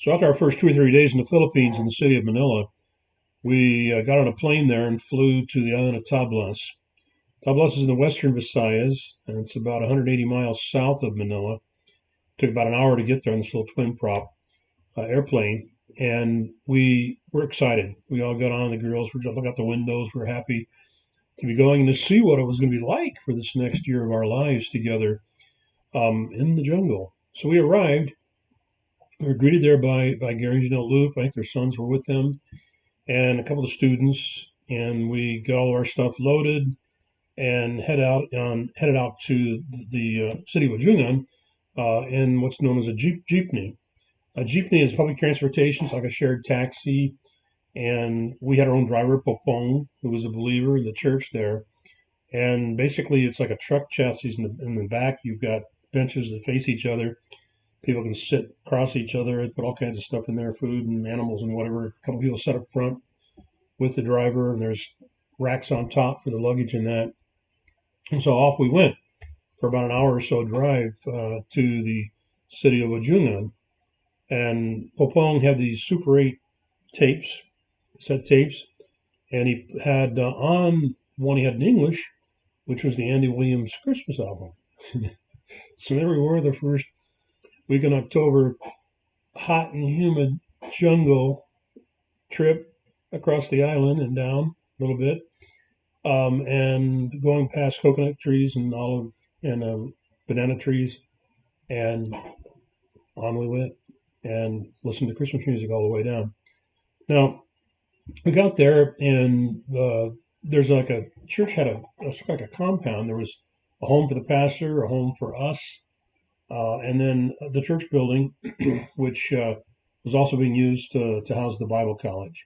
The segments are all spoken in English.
So after our first 2 or 3 days in the Philippines in the city of Manila, we got on a plane there and flew to the island of Tablas. Tablas is in the western Visayas, and it's about 180 miles south of Manila. Took about an hour to get there on this little twin prop airplane, and we were excited. We all got on. The girls were jumping out the windows. We were happy to be going and to see what it was going to be like for this next year of our lives together in the jungle. So we arrived. We were greeted there by Gary and Janelle Loop. I think their sons were with them, and a couple of students. And we got all of our stuff loaded and headed out to the city of Ujungan in what's known as a jeepney. A jeepney is public transportation. It's like a shared taxi. And we had our own driver, Popong, who was a believer in the church there. And basically, it's like a truck chassis in the back. You've got benches that face each other. People can sit across each other and put all kinds of stuff in there, food and animals and whatever. A couple people sit up front with the driver, and there's racks on top for the luggage and that. And so off we went for about an hour or so drive to the city of Ujungan. And Popong had these Super 8 tapes, cassette tapes, and he had on one he had in English, which was the Andy Williams Christmas album. So there we were, the first week in October, hot and humid jungle trip across the island and down a little bit, and going past coconut trees and olive and banana trees, and on we went and listened to Christmas music all the way down. Now we got there, and there's like a church had like a compound. There was a home for the pastor, a home for us, and then the church building, which was also being used to house the Bible college.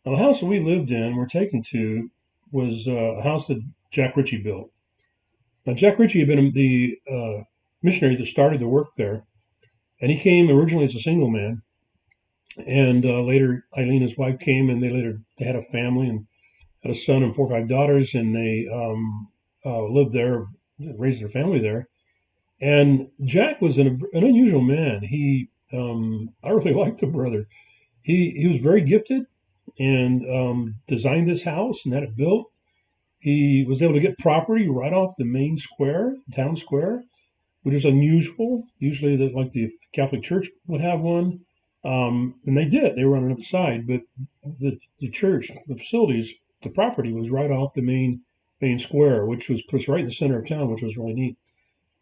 Now, the house that we lived in, we're taken to, was a house that Jack Ritchie built. Now, Jack Ritchie had been the missionary that started the work there, and he came originally as a single man, and later Eileen, his wife, came, and they had a family and had a son and 4 or 5 daughters, and they lived there, raised their family there. And Jack was an unusual man. I really liked the brother. He was very gifted and designed this house and had it built. He was able to get property right off the main square, town square, which is unusual. Usually, the Catholic Church would have one, and they did. They were on another side, but the church, the facilities, the property was right off the main square, which was put us right in the center of town, which was really neat.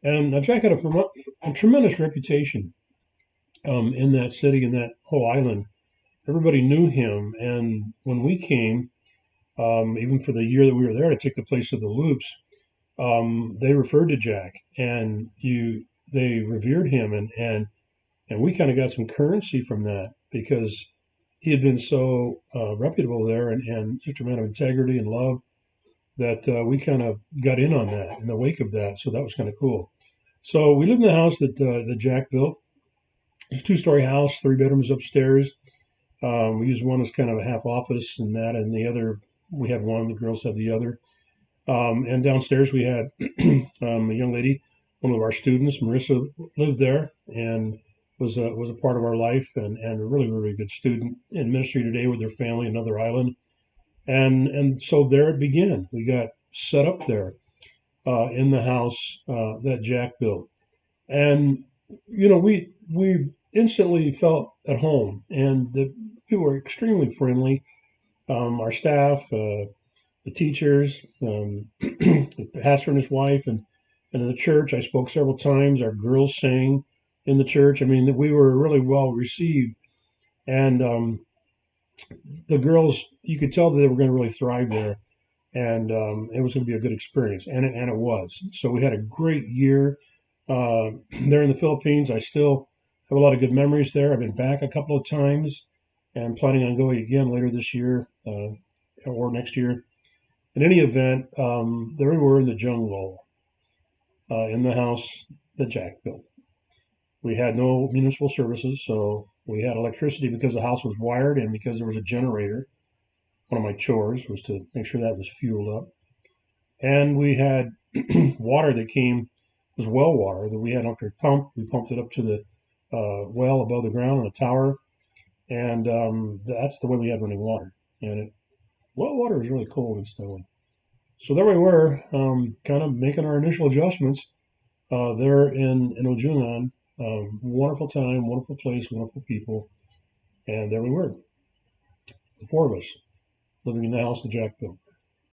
And Jack had a tremendous reputation in that city, in that whole island. Everybody knew him, and when we came, even for the year that we were there to take the place of the Loops, they referred to Jack, and they revered him, and we kind of got some currency from that because he had been so reputable there and such a man of integrity and love that we kind of got in on that in the wake of that. So that was kind of cool. So we lived in the house that Jack built. It's a two-story house, 3 bedrooms upstairs. We used one as kind of a half office and that, and the other, we had one, the girls had the other. And downstairs we had a young lady, one of our students, Marissa, lived there and was a part of our life and a really, really good student in ministry today with her family, another island. And so there it began. We got set up there in the house that Jack built. And, we instantly felt at home, and the people were extremely friendly. Our staff, the teachers, the pastor and his wife, and in the church, I spoke several times. Our girls sang in the church. I mean, we were really well received. And the girls, you could tell that they were going to really thrive there. And it was going to be a good experience. And it was. So we had a great year there in the Philippines. I still have a lot of good memories there. I've been back a couple of times and planning on going again later this year or next year. In any event, there we were in the jungle in the house that Jack built. We had no municipal services, so we had electricity because the house was wired and because there was a generator. One of my chores was to make sure that was fueled up. And we had water that came, it was well water that we had electric pump. We pumped it up to the well above the ground on a tower, and that's the way we had running water. And well, water is really cold and snowy. So there we were, kind of making our initial adjustments there in Ojungan. Wonderful time, wonderful place, wonderful people, and there we were, the four of us living in the house that Jack built.